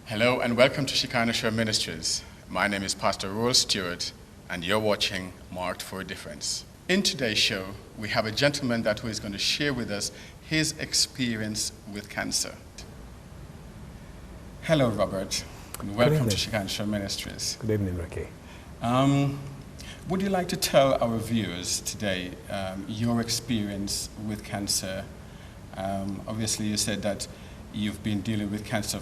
Hello and welcome to Shekinah Shore Ministries. My name is Pastor Roel Stewart and you're watching Marked for a Difference. In today's show, we have a gentleman who is going to share with us his experience with cancer. Hello, Robert. And welcome to Shekinah Shore Ministries. Good evening, Ricky. Would you like to tell our viewers today your experience with cancer? Obviously, you said that you've been dealing with cancer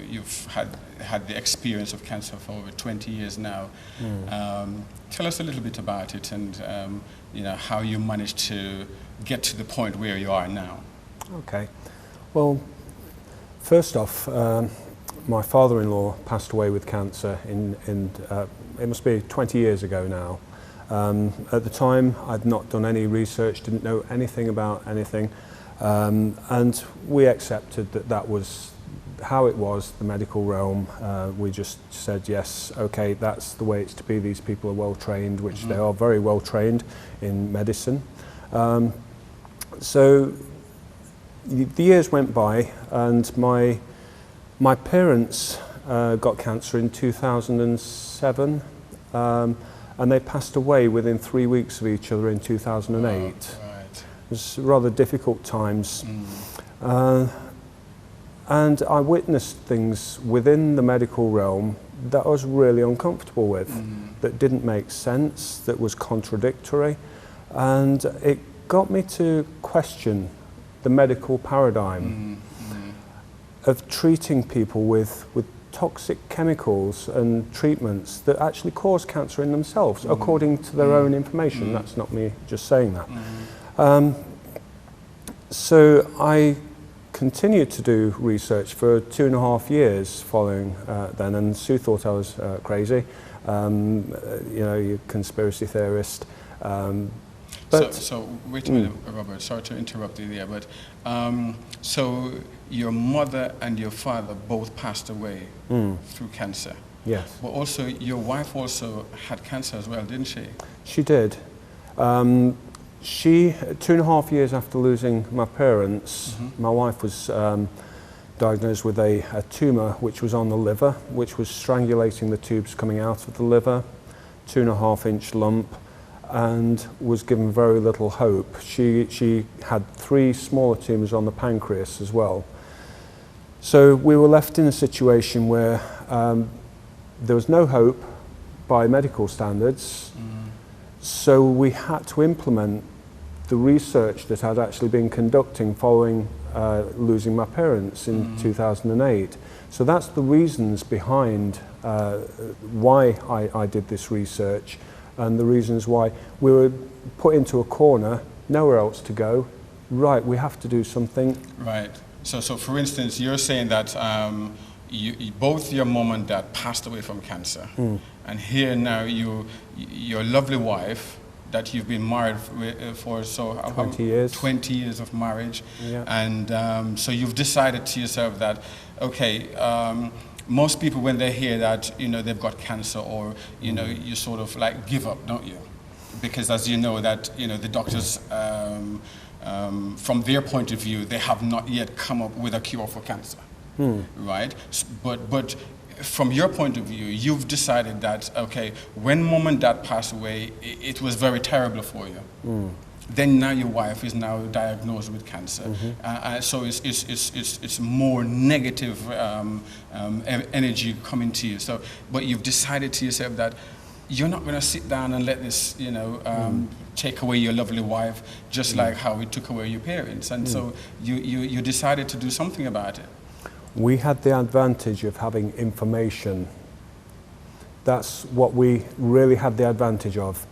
you've had the experience of cancer for over 20 years now. Tell us a little bit about it and how you managed to get to the point where you are now. Okay. Well, first off, my father-in-law passed away with cancer it must be 20 years ago now. At the time, I'd not done any research, didn't know anything about anything. And we accepted that was how it was, the medical realm. We just said, yes, okay, that's the way it's to be. These people are well trained, which they are very well trained in medicine. So the years went by and my parents got cancer in 2007 and they passed away within 3 weeks of each other in 2008. It was rather difficult times. And I witnessed things within the medical realm that I was really uncomfortable with, that didn't make sense, that was contradictory. And it got me to question the medical paradigm of treating people with toxic chemicals and treatments that actually cause cancer in themselves, according to their own information. That's not me just saying that. So I continued to do research for 2.5 years following then, and Sue thought I was crazy, you're a conspiracy theorist. So wait a minute, Robert, sorry to interrupt you there, but so your mother and your father both passed away through cancer. Yes. But also your wife also had cancer as well, didn't she? She did. She, 2.5 years after losing my parents, my wife was diagnosed with a tumour which was on the liver, which was strangulating the tubes coming out of the liver, 2.5-inch lump, and was given very little hope. She had 3 smaller tumours on the pancreas as well. So we were left in a situation where there was no hope by medical standards. So we had to implement the research that I'd actually been conducting following losing my parents in 2008. So that's the reasons behind why I did this research, and the reasons why we were put into a corner, nowhere else to go. Right, we have to do something. Right. So for instance, you're saying that both your mom and dad passed away from cancer. And here now your lovely wife that you've been married for 20 years. 20 years of marriage. Yeah. And so you've decided to yourself that, okay, most people when they hear that, they've got cancer or, you sort of like give up, don't you? Because as you know that, the doctors, from their point of view, they have not yet come up with a cure for cancer. Right? But from your point of view, you've decided that, okay, when mom and dad passed away, it was very terrible for you. Then now your wife is now diagnosed with cancer. So it's more negative energy coming to you. So, but you've decided to yourself that you're not going to sit down and let this, take away your lovely wife, just like how it took away your parents. And so you decided to do something about it. We had the advantage of having information. That's what we really had the advantage of.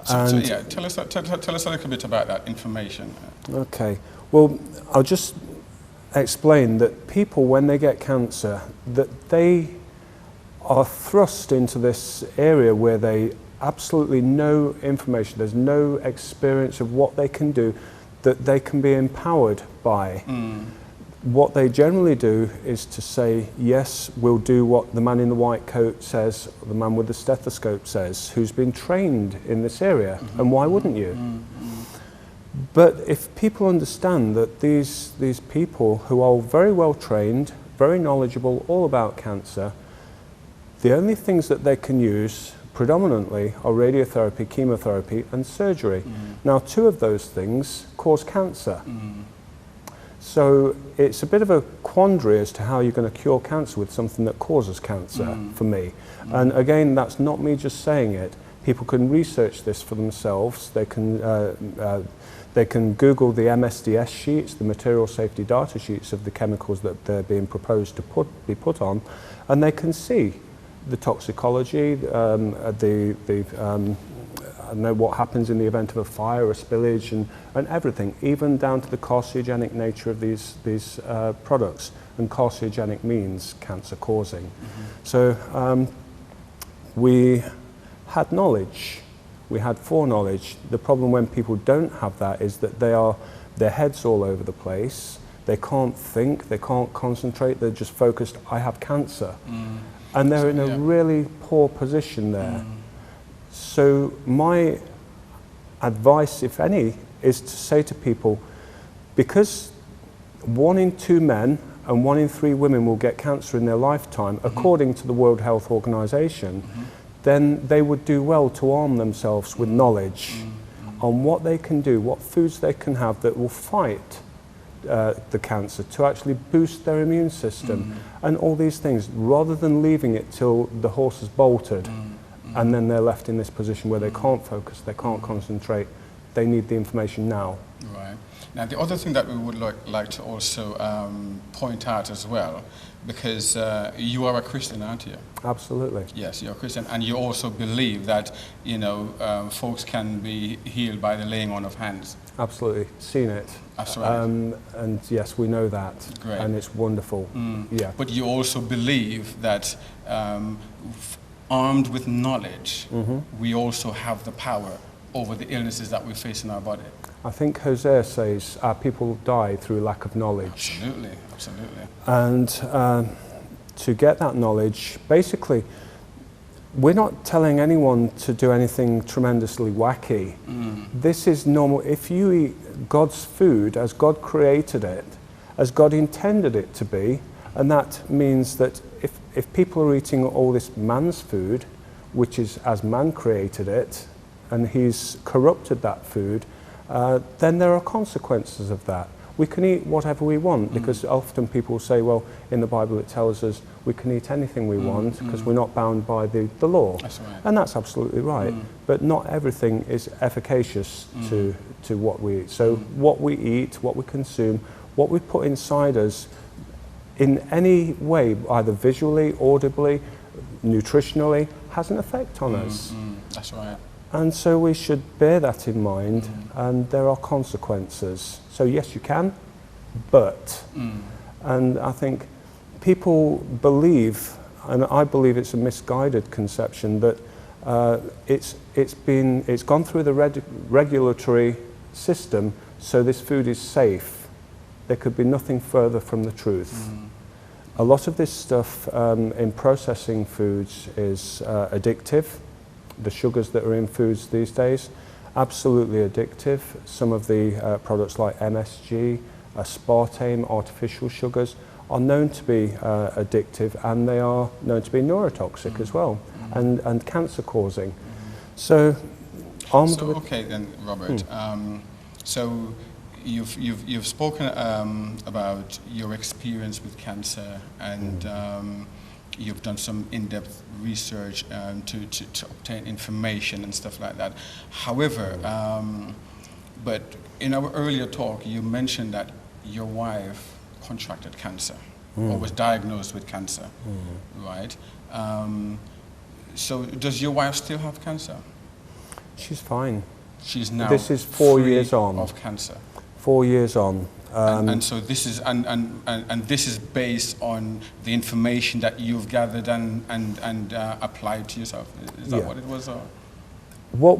So yeah, tell us a little bit about that information. Okay. Well, I'll just explain that people, when they get cancer, that they are thrust into this area where they absolutely no information, there's no experience of what they can do, that they can be empowered by. What they generally do is to say, yes, we'll do what the man in the white coat says, or the man with the stethoscope says, who's been trained in this area, and why wouldn't you? But if people understand that these people who are very well trained, very knowledgeable, all about cancer, the only things that they can use predominantly are radiotherapy, chemotherapy and surgery. Now 2 of those things cause cancer. So it's a bit of a quandary as to how you're going to cure cancer with something that causes cancer for me. And again, that's not me just saying it. People can research this for themselves. They can Google the MSDS sheets, the material safety data sheets of the chemicals that they're being proposed to be put on, and they can see the toxicology, I know what happens in the event of a fire, a spillage, and everything, even down to the carcinogenic nature of these products. And carcinogenic means cancer causing. So we had knowledge, we had foreknowledge. The problem when people don't have that is that their head's all over the place, they can't think, they can't concentrate, they're just focused, I have cancer. And they're in a really poor position there. So my advice, if any, is to say to people, because 1 in 2 men and 1 in 3 women will get cancer in their lifetime, according to the World Health Organization, then they would do well to arm themselves with knowledge on what they can do, what foods they can have that will fight the cancer, to actually boost their immune system and all these things, rather than leaving it till the horse has bolted and then they're left in this position where they can't focus, they can't concentrate. They need the information now. Right. Now, the other thing that we would like to also point out as well, because you are a Christian, aren't you? Absolutely. Yes, you're a Christian, and you also believe that, you know, folks can be healed by the laying on of hands. Absolutely, seen it. That's right. And yes, we know that. Great. And it's wonderful. Yeah. But you also believe that armed with knowledge, we also have the power over the illnesses that we face in our body. I think Hosea says our people die through lack of knowledge. Absolutely, absolutely. And to get that knowledge, basically, we're not telling anyone to do anything tremendously wacky. This is normal. If you eat God's food as God created it, as God intended it to be, and that means that if people are eating all this man's food, which is as man created it, and he's corrupted that food, then there are consequences of that. We can eat whatever we want, because often people say, well, in the Bible it tells us we can eat anything we want because we're not bound by the law. That's right. And that's absolutely right. But not everything is efficacious to what we eat. So what we eat, what we consume, what we put inside us in any way, either visually, audibly, nutritionally, has an effect on us. That's right. And so we should bear that in mind, and there are consequences. So yes, you can, but, and I think people believe, and I believe it's a misguided conception, that it's gone through the regulatory system, so this food is safe. There could be nothing further from the truth. A lot of this stuff in processing foods is addictive. The sugars that are in foods these days, absolutely addictive. Some of the products like MSG, aspartame, artificial sugars, are known to be addictive, and they are known to be neurotoxic as well, and cancer causing. So, okay then, Robert. So you've spoken about your experience with cancer, and you've done some in-depth research to obtain information and stuff like that. However, but in our earlier talk, you mentioned that your wife contracted cancer or was diagnosed with cancer, right? So does your wife still have cancer? She's fine. She's now this is 4 free years on. of cancer. 4 years on. And so this is and this is based on the information that you've gathered and applied to yourself. Is that what it was? Or? What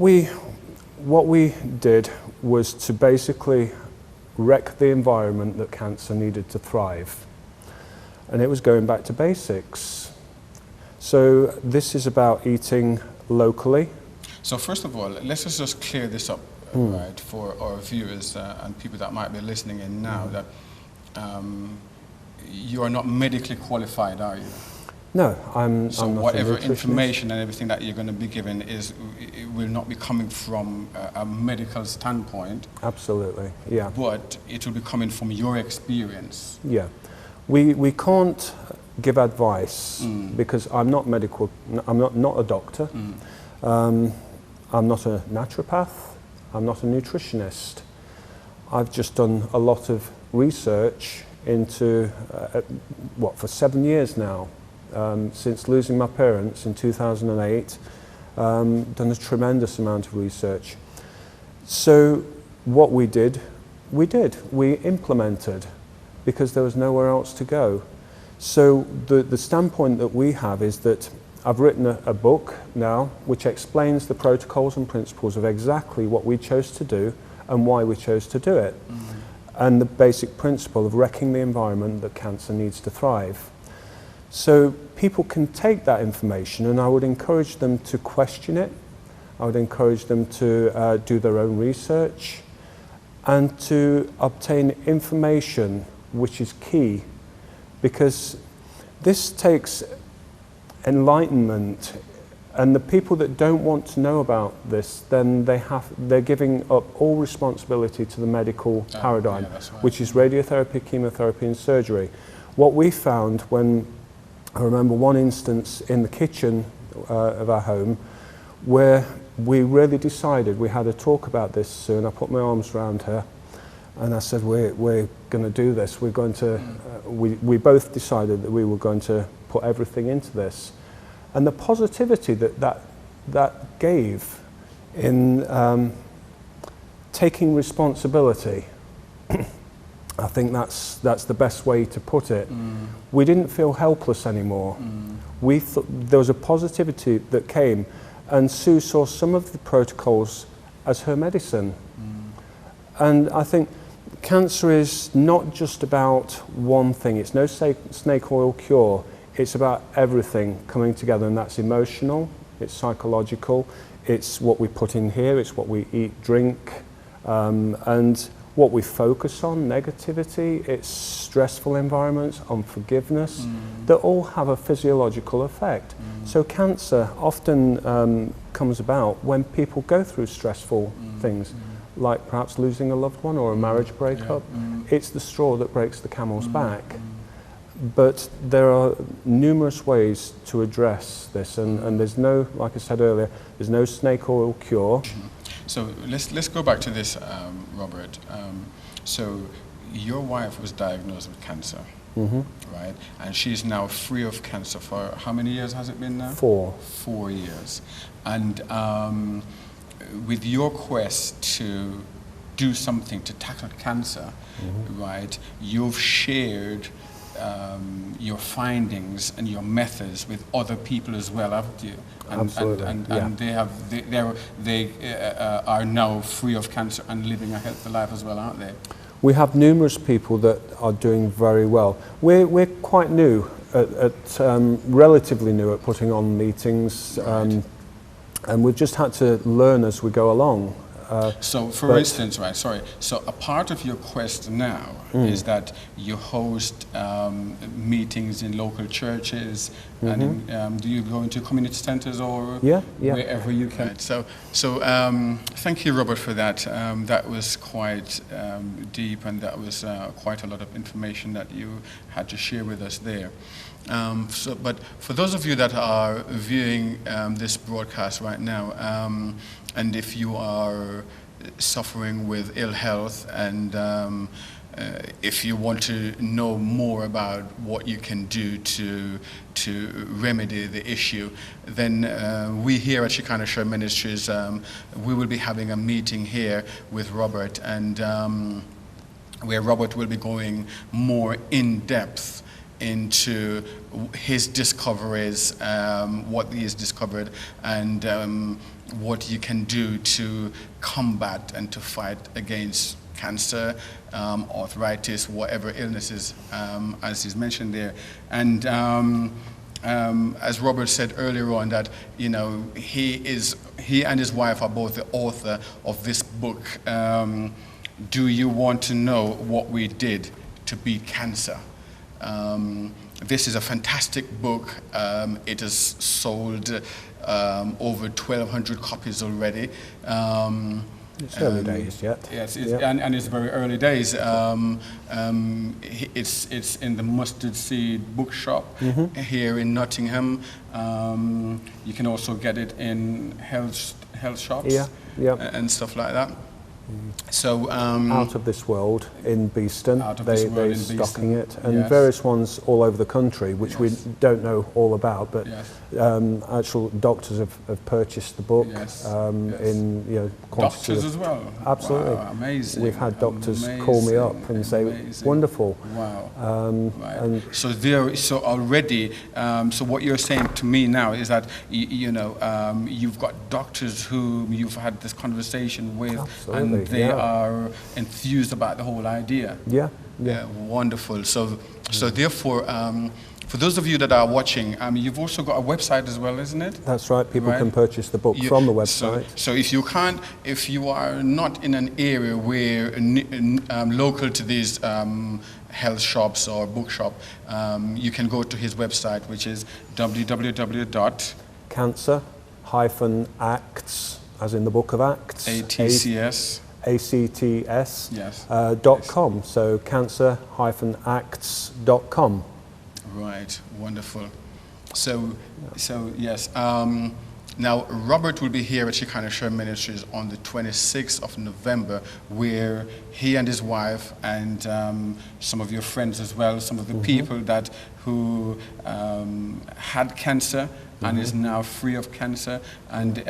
we did was to basically wreck the environment that cancer needed to thrive, and it was going back to basics. So this is about eating locally. So first of all, let's just clear this up right, for our viewers and people that might be listening in now, that you are not medically qualified, are you? No, I'm So not whatever a nutritionist. information and everything that you're going to be given it will not be coming from a medical standpoint, Absolutely, yeah. but it will be coming from your experience. Yeah. We can't give advice because I'm not medical, I'm not a doctor. I'm not a naturopath, I'm not a nutritionist. I've just done a lot of research into, for 7 years now, since losing my parents in 2008, done a tremendous amount of research. So what we did, we implemented, because there was nowhere else to go. So the standpoint that we have is that I've written a book now which explains the protocols and principles of exactly what we chose to do and why we chose to do it. And the basic principle of wrecking the environment that cancer needs to thrive. So people can take that information, and I would encourage them to question it. I would encourage them to do their own research and to obtain information which is key, because this takes enlightenment, and the people that don't want to know about this, then they're giving up all responsibility to the medical paradigm, yeah, that's right. which is radiotherapy, chemotherapy and surgery. What we found when, I remember one instance in the kitchen of our home where we really decided, we had a talk about this soon, I put my arms around her and I said, we're going to do this, we're going to, we both decided that we were going to put everything into this. And the positivity that gave in taking responsibility, I think that's the best way to put it. We didn't feel helpless anymore. We thought there was a positivity that came, and Sue saw some of the protocols as her medicine. And I think cancer is not just about one thing. It's no snake oil cure. It's about everything coming together, and that's emotional, it's psychological, it's what we put in here, it's what we eat, drink, and what we focus on, negativity, it's stressful environments, unforgiveness, that all have a physiological effect. So cancer often comes about when people go through stressful things, like perhaps losing a loved one or a marriage breakup. It's the straw that breaks the camel's back. But there are numerous ways to address this, and there's no, like I said earlier, there's no snake oil cure. So let's go back to this, Robert. So your wife was diagnosed with cancer, right? And she's now free of cancer for how many years has it been now? 4. 4 years. And with your quest to do something to tackle cancer, right, you've shared your findings and your methods with other people as well, haven't you? And, Absolutely. And they are now free of cancer and living a healthy life as well, aren't they? We have numerous people that are doing very well. We're quite new, relatively new at putting on meetings, and we've just had to learn as we go along. So, for instance, right, sorry, so a part of your quest now is that you host meetings in local churches, and do you go into community centers or wherever you can? Right. So thank you, Robert, for that. That was quite deep, and that was quite a lot of information that you had to share with us there. But for those of you that are viewing this broadcast right now, and if you are suffering with ill health, and if you want to know more about what you can do to remedy the issue, then we here at Shekinah Shore Ministries, we will be having a meeting here with Robert, and where Robert will be going more in depth into his discoveries, what he has discovered, and what you can do to combat and to fight against cancer, arthritis, whatever illnesses, as is mentioned there. And as Robert said earlier on, that he and his wife are both the author of this book. Do you want to know what we did to beat cancer? This is a fantastic book. It has sold over 1,200 copies already. It's early days yet. Yes, and it's very early days. It's in the Mustard Seed bookshop here in Nottingham. You can also get it in health shops and stuff like that. So Out of This World in Beeston, they're stocking it, and yes. various ones all over the country, which we don't know all about, but actual doctors have purchased the book in quantities. Doctors as well? Absolutely. Wow, amazing. We've had doctors call me up and say, wonderful. Wow. Right. And so already, so what you're saying to me now is that you've got doctors who you've had this conversation with. Absolutely. And they are enthused about the whole idea. Yeah. Wonderful. So therefore, for those of you that are watching, you've also got a website as well, isn't it? That's right. People can purchase the book from the website. So if you are not in an area where local to these health shops or bookshop, you can go to his website, which is www.cancer-acts, as in the Book of Acts. ATCS. ACTS. Yes. .com. So cancer-acts.com. Right. Wonderful. So yes. Now Robert will be here at Shekinah Shore Ministries on the 26th of November, where he and his wife and some of your friends as well, some of the people who had cancer and is now free of cancer, and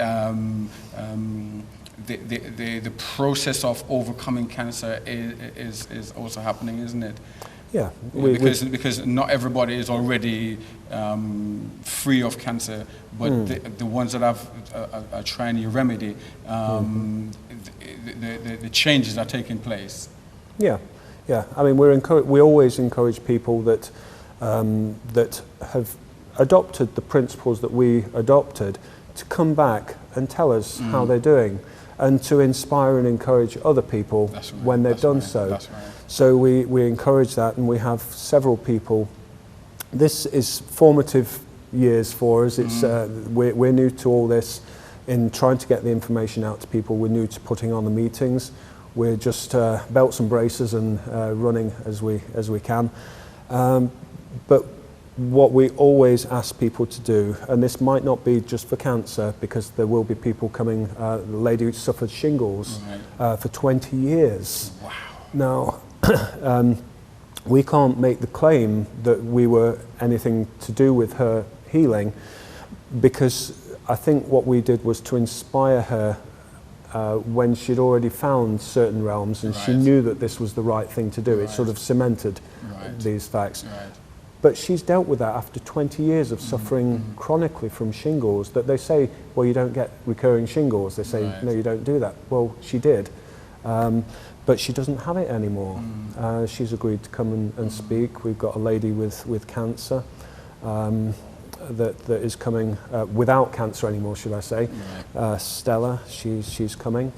the process of overcoming cancer is also happening, isn't it? Yeah. Because not everybody is already free of cancer, but the ones that are trying to remedy, the changes are taking place. Yeah. I mean, we always encourage people that have adopted the principles that we adopted to come back and tell us how they're doing, and to inspire and encourage other people when they've done so. That's right. So we encourage that, and we have several people. This is formative years for us. It's we're new to all this, in trying to get the information out to people. We're new to putting on the meetings. We're just belts and braces and running as we can. But what we always ask people to do, and this might not be just for cancer, because there will be people coming, the lady who suffered shingles for 20 years. Wow. Now, we can't make the claim that we were anything to do with her healing, because I think what we did was to inspire her when she'd already found certain realms, and she knew that this was the right thing to do. It sort of cemented these facts. But she's dealt with that after 20 years of suffering chronically from shingles, that they say, well, you don't get recurring shingles. They say, no, you don't do that. Well, she did. But she doesn't have it anymore. She's agreed to come and speak. We've got a lady with cancer that is coming, without cancer anymore, should I say. Stella, she's coming.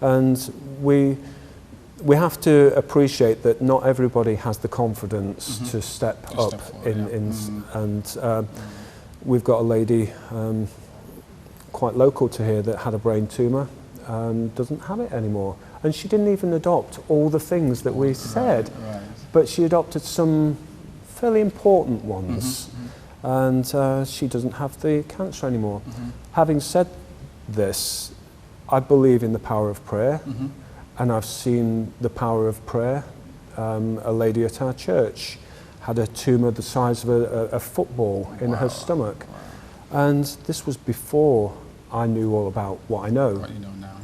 And we have to appreciate that not everybody has the confidence to step up and we've got a lady quite local to here that had a brain tumour and doesn't have it anymore, and she didn't even adopt all the things that we said, but she adopted some fairly important ones, and she doesn't have the cancer anymore. Having said this, I believe in the power of prayer. And I've seen the power of prayer. A lady at our church had a tumour the size of a football in her stomach. And this was before I knew all about what I know. What you know now,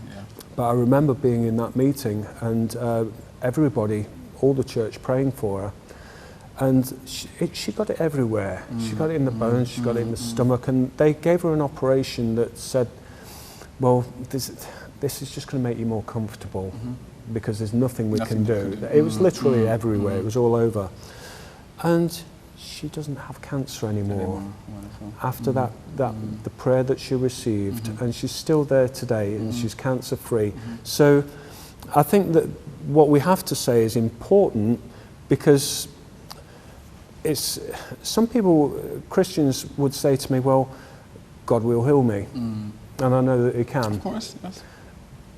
But I remember being in that meeting and everybody, all the church praying for her. And she got it everywhere. She got it in the bones, she got it in the stomach. And they gave her an operation that said, well, this is just going to make you more comfortable because there's nothing we can do. It was literally everywhere. It was all over. And she doesn't have cancer anymore. Wonderful. After that the prayer that she received, and she's still there today, and she's cancer free. So I think that what we have to say is important, because it's, some people, Christians would say to me, well, God will heal me, and I know that he can. Of course, yes.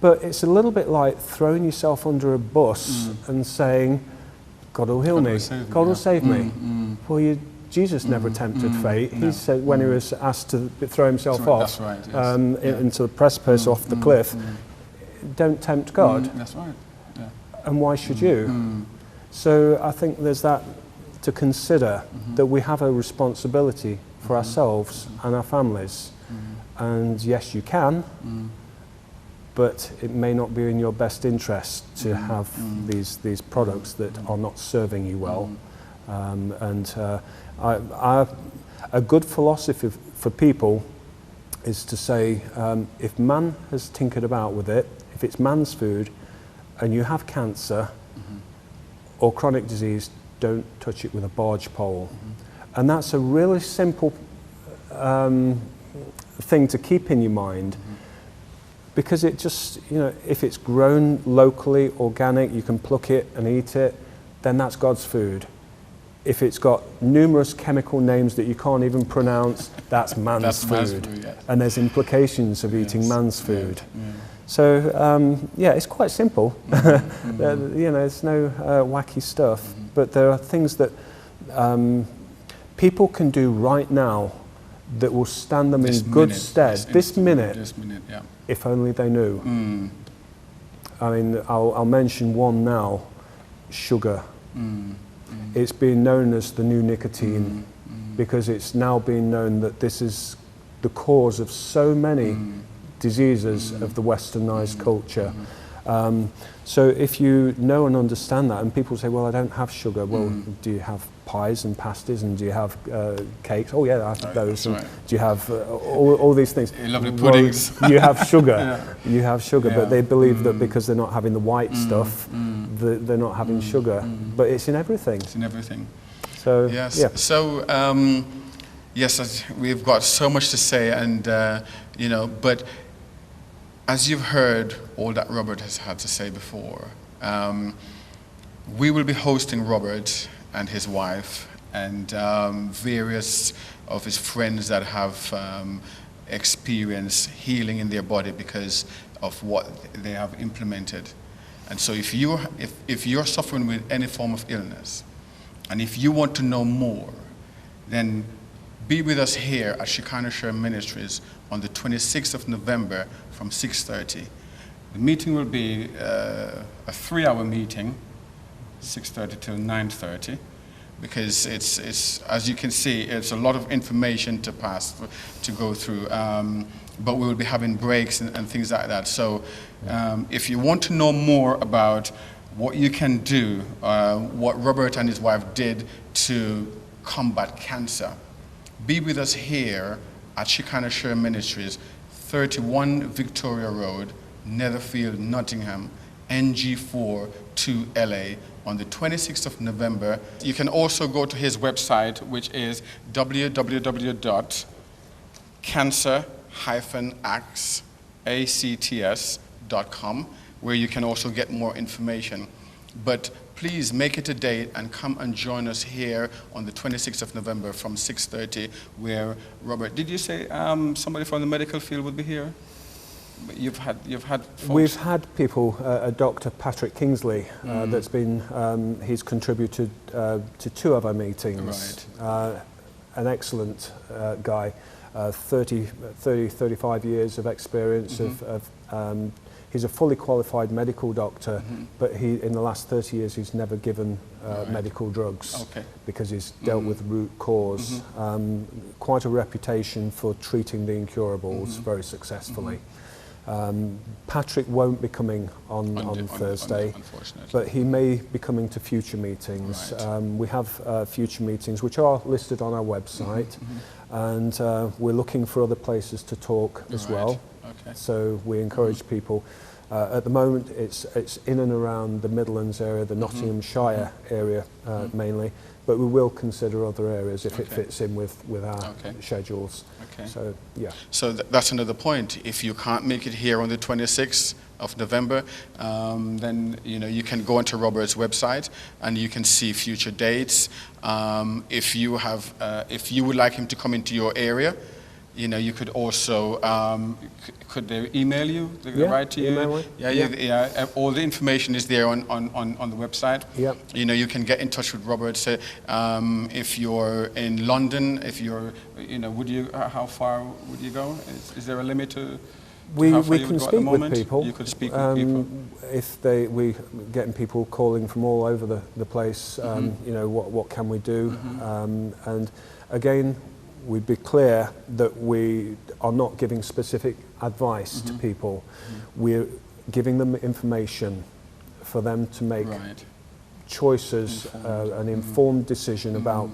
But it's a little bit like throwing yourself under a bus and saying, God will heal me, God will save me. Well, Jesus never tempted fate. He said, when he was asked to throw himself off into the precipice off the cliff, don't tempt God. That's right. Yeah. And why should you? So I think there's that to consider, that we have a responsibility for ourselves and our families. And yes, you can, but it may not be in your best interest to have these products that are not serving you well. A good philosophy for people is to say, if man has tinkered about with it, if it's man's food, and you have cancer or chronic disease, don't touch it with a barge pole. And that's a really simple thing to keep in your mind, because it just, you know, if it's grown locally, organic, you can pluck it and eat it, then that's God's food. If it's got numerous chemical names that you can't even pronounce, that's man's food. Yes. And there's implications of eating man's food. So, yeah, it's quite simple. You know, it's no wacky stuff, but there are things that people can do right now that will stand them in good stead. This minute, yeah. If only they knew. I mean, I'll mention one now, sugar. It's been known as the new nicotine, because it's now been known that this is the cause of so many diseases of the westernized culture. So if you know and understand that, and people say, well, I don't have sugar, well, do you have pies and pasties, and do you have cakes? Oh yeah, I have those. And do you have all these things? Lovely puddings. Well, you have sugar. You have sugar, but they believe that because they're not having the white stuff, they're not having sugar. But it's in everything. It's in everything. So yes. Yeah. So yes, we've got so much to say, and you know, but as you've heard all that Robert has had to say before, we will be hosting Robert and his wife and various of his friends that have experienced healing in their body because of what they have implemented. And so if you're suffering with any form of illness, and if you want to know more, then be with us here at Shekinah Share Ministries on the 26th of November from 6:30. The meeting will be a 3-hour meeting, 6:30 till 9:30, because it's as you can see, it's a lot of information to go through. But we will be having breaks and things like that. So if you want to know more about what you can do, what Robert and his wife did to combat cancer, be with us here at Shekinah Share Ministries, 31 Victoria Road, Netherfield, Nottingham, NG4 2LA on the 26th of November. You can also go to his website, which is www.cancer-acts.com, where you can also get more information. But please make it a date and come and join us here on the 26th of November from 6:30, where Robert, did you say somebody from the medical field would be here? You've had folks? We've had people, Dr. Patrick Kingsley, that's been, he's contributed to 2 of our meetings. Right. An excellent guy, 35 years of experience he's a fully qualified medical doctor, but in the last 30 years he's never given medical drugs because he's dealt with root cause. Quite a reputation for treating the incurables very successfully. Patrick won't be coming on Thursday, but he may be coming to future meetings. Right. We have future meetings which are listed on our website, and we're looking for other places to talk as well. Okay. So we encourage people. At the moment, it's in and around the Midlands area, the Nottinghamshire area mainly, but we will consider other areas if it fits in with our schedules. Okay. So, yeah. So that's another point. If you can't make it here on the 26th of November, then you can go onto Robert's website and you can see future dates. If you would like him to come into your area, you could also, could they email you, write to you? Email me. Yeah. All the information is there on the website. Yeah. You can get in touch with Robert. So, if you're in London, if you're, how far would you go? Is there a limit to we how far you can would go at speak the with moment? people. You could speak with people. If we're getting people calling from all over the place, what can we do? And again, we'd be clear that we are not giving specific advice to people. We're giving them information for them to make choices, an informed decision about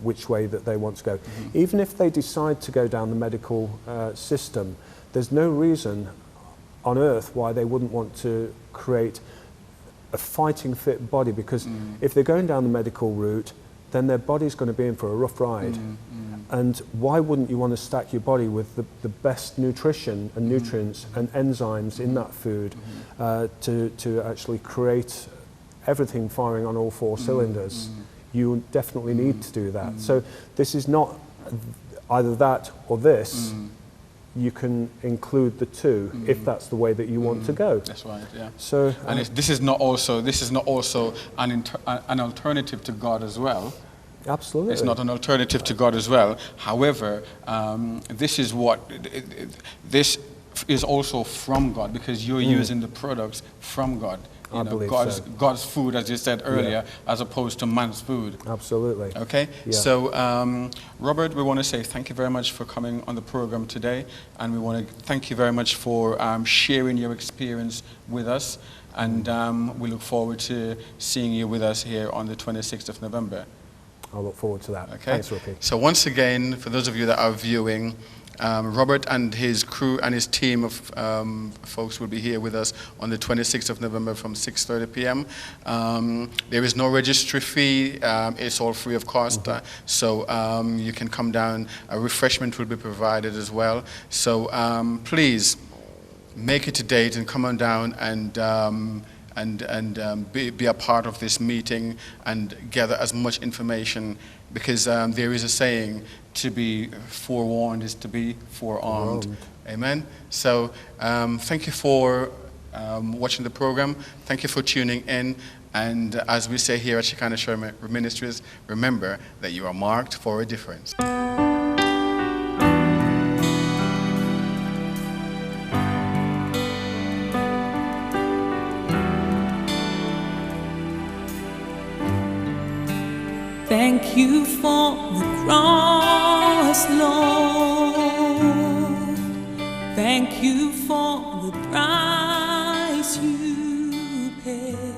which way that they want to go. Even if they decide to go down the medical system, there's no reason on earth why they wouldn't want to create a fighting fit body, because if they're going down the medical route, then their body's going to be in for a rough ride. And why wouldn't you want to stack your body with the best nutrition and nutrients and enzymes in that food to actually create everything firing on all four cylinders? You definitely need to do that. So this is not either that or this. You can include the two if that's the way that you want to go. That's right. Yeah. So and this is not also an alternative to God as well. Absolutely. It's not an alternative to God as well. However, this is also from God, because you're using the products from God. I believe God's food, as you said earlier, as opposed to man's food. Absolutely. Okay? Yeah. So, Robert, we want to say thank you very much for coming on the program today, and we want to thank you very much for sharing your experience with us, and we look forward to seeing you with us here on the 26th of November. I'll look forward to that. Okay? Thanks, Ricky. So once again, for those of you that are viewing, Robert and his crew and his team of folks will be here with us on the 26th of November from 6:30 p.m. There is no registry fee. It's all free of cost. So you can come down. A refreshment will be provided as well. So please make it a date and come on down and be a part of this meeting and gather as much information, because there is a saying, to be forewarned is to be forearmed. Amen. So thank you for watching the program. Thank you for tuning in. And as we say here at Shekinah Shalom Ministries, remember that you are marked for a difference. Thank you for the cross, Lord. Thank you for the price you paid.